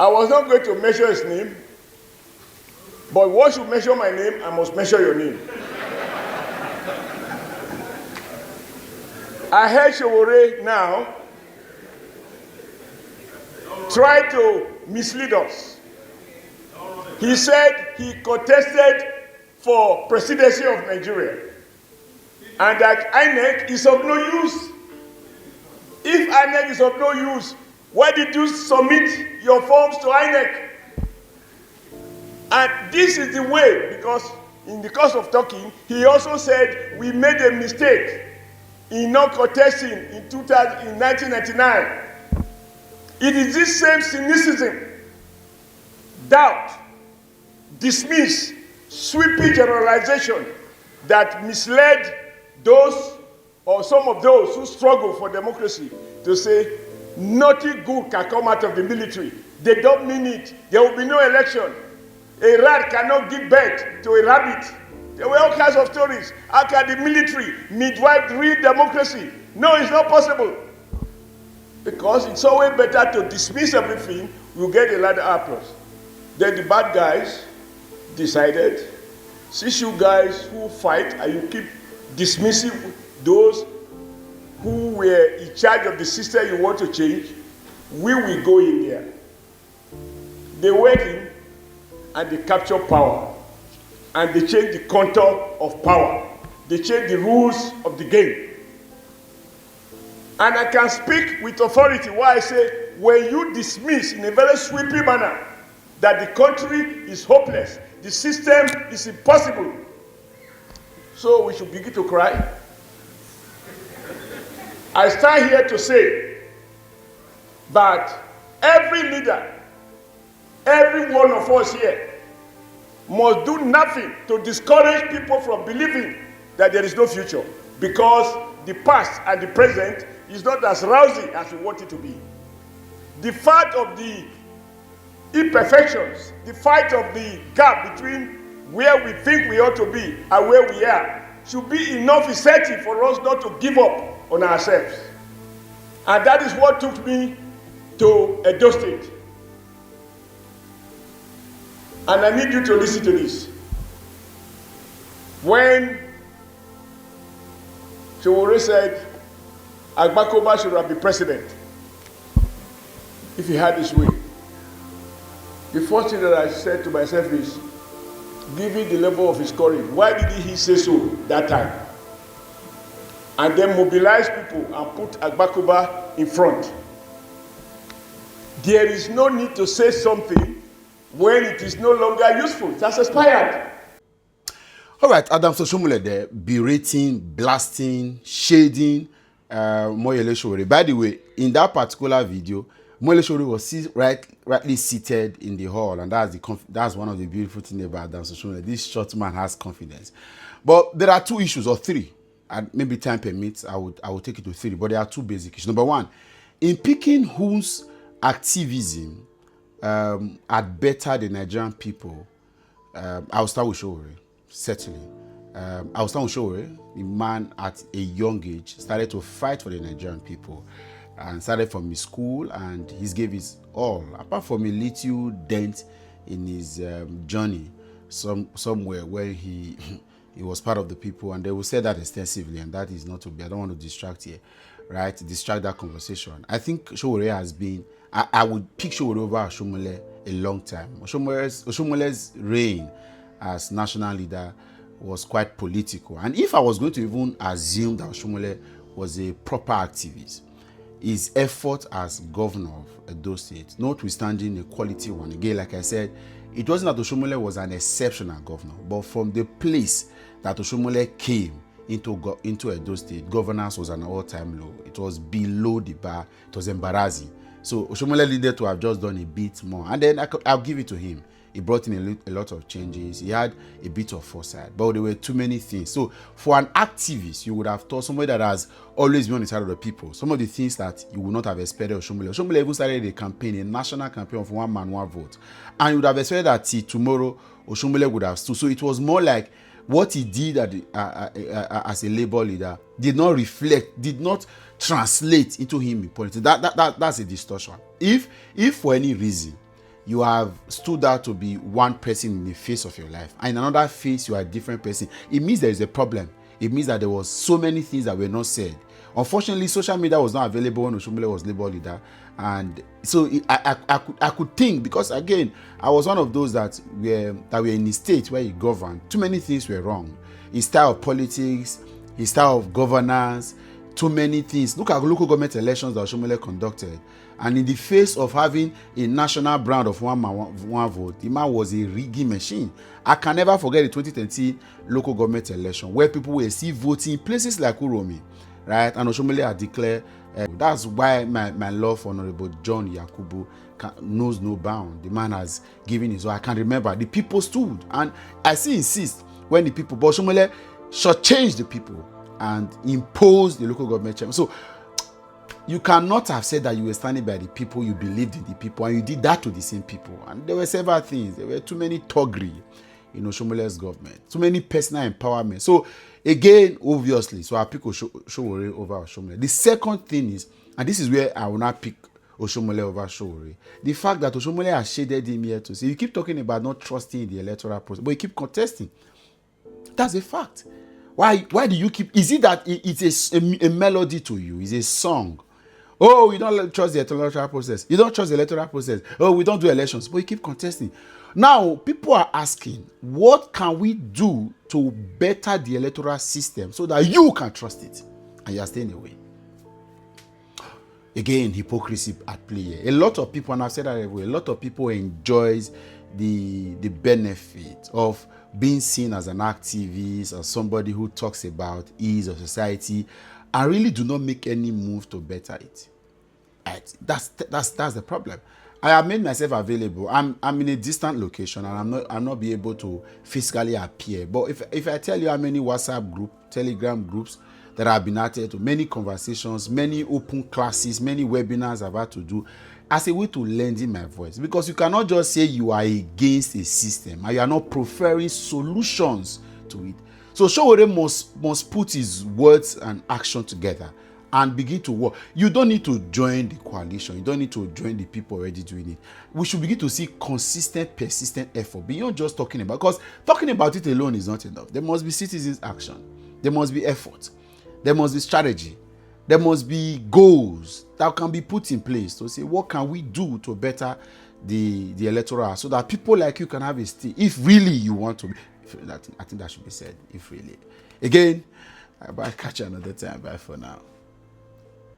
I was not going to measure his name, but once you measure my name, I must measure your name. I heard Sowore now try to mislead us. He said he contested for presidency of Nigeria and that INEC is of no use. If INEC is of no use, why did you submit your forms to INEC? And this is the way, because in the course of talking, he also said we made a mistake in not contesting in 1999. It is this same cynicism, doubt, dismiss, sweeping generalization that misled those or some of those who struggle for democracy to say nothing good can come out of the military. They don't mean it. There will be no election. A rat cannot give birth to a rabbit. There were all kinds of stories. How can the military midwife real democracy? No, it's not possible. Because it's always better to dismiss everything, you get a lot of applause. Then the bad guys decided, since you guys who fight and you keep dismissing those who were in charge of the system you want to change, we will go in there. They went in and they captured power. And they changed the contour of power. They changed the rules of the game. And I can speak with authority why I say, when you dismiss in a very sweeping manner that the country is hopeless, the system is impossible, so we should begin to cry. I stand here to say that every leader, every one of us here, must do nothing to discourage people from believing that there is no future, because the past and the present is not as rousing as we want it to be. The fact of the imperfections, the fight of the gap between where we think we ought to be and where we are should be enough incentive for us not to give up on ourselves. And that is what took me to Edo State. And I need you to listen to this. When Sowore said Agbakoba should have been president if he had his way, the first thing that I said to myself is, given the level of his courage, why did he say so that time? And then mobilize people and put Agbakoba in front. There is no need to say something when it is no longer useful. It has expired. All right, Adam Oshiomole there, berating, blasting, shading Moyele Sowore. By the way, in that particular video, Moyele Sowore was rightly seated in the hall, and that's one of the beautiful things about Adam Oshiomole. This short man has confidence. But there are two issues, or three, and maybe time permits, I would take it to three, but there are two basic issues. Number one, in picking whose activism had bettered the Nigerian people, I'll start with Sowore, certainly. I'll start with Sowore, the man at a young age started to fight for the Nigerian people and started from his school, and he gave his all, apart from a little dent in his journey somewhere where he was part of the people, and they will say that extensively, and that is not to be, I don't want to distract here, right? Distract that conversation. I think Sowore has been, I would pick Sowore over Oshiomole a long time. Oshomole's reign as national leader was quite political. And if I was going to even assume that Oshiomole was a proper activist, his effort as governor of Edo State, notwithstanding a quality one, again, like I said, it wasn't that Oshiomole was an exceptional governor, but from the place that Oshiomole came into Edo State, governance was an all-time low. It was below the bar. It was embarrassing. So Oshiomole needed to have just done a bit more. And then I'll give it to him. He brought in a lot of changes. He had a bit of foresight, but there were too many things. So for an activist, you would have thought somebody that has always been on the side of the people, some of the things that you would not have expected Oshiomole. Oshiomole even started a campaign, a national campaign of one man, one vote. And you would have expected that tomorrow Oshiomole would have stood. So it was more like what he did as a labor leader did not reflect, did not translate into him in politics. That's a distortion. If for any reason you have stood out to be one person in the face of your life, and in another face you are a different person, it means there is a problem. It means that there was so many things that were not said. Unfortunately, social media was not available when Oshiomole was Labour leader, and so I could think, because again, I was one of those that were in a state where he governed. Too many things were wrong. His style of politics, his style of governance, too many things. Look at local government elections that Oshiomole conducted, and in the face of having a national brand of one man, one vote, the man was a rigging machine. I can never forget the 2020 local government election where people were still voting in places like Uromi, right? And Oshiomole had declared, that's why my love for Honorable John Yakubu knows no bound. The man has given his all. I can remember the people stood, and I still insist when the people, but Oshiomole shortchanged the people and imposed the local government chairman. So you cannot have said that you were standing by the people, you believed in the people, and you did that to the same people. And there were several things. There were too many thuggery in Oshiomole's government, too many personal empowerment. So again, obviously, so I pick Sowore over Oshiomole. The second thing is, and this is where I will not pick Oshiomole over Sowore, the fact that Oshiomole has shaded him here to say, you keep talking about not trusting the electoral process, but you keep contesting. That's a fact. Why do you keep, is it that it's a melody to you? It's a song. Oh, you don't trust the electoral process. You don't trust the electoral process. Oh, we don't do elections. But you keep contesting. Now, people are asking, what can we do to better the electoral system so that you can trust it? And you are staying away. Again, hypocrisy at play here. A lot of people, and I've said that everywhere, a lot of people enjoys the benefit of being seen as an activist or somebody who talks about ease of society and really do not make any move to better it. Right? That's the problem. I have made myself available. I'm in a distant location and I'm not be able to physically appear. But if I tell you how many WhatsApp group, Telegram groups that I've been added to, many conversations, many open classes, many webinars I've had to do as a way to lending my voice. Because you cannot just say you are against a system and you are not preferring solutions to it. So Sowore must put his words and action together and begin to work. You don't need to join the coalition. You don't need to join the people already doing it. We should begin to see consistent, persistent effort beyond just talking about, because talking about it alone is not enough. There must be citizens' action. There must be effort. There must be strategy. There must be goals that can be put in place to say, what can we do to better the electoral so that people like you can have a stake, if really you want to be. I think that should be said, if really. Again, I'll catch you another time. Bye for now.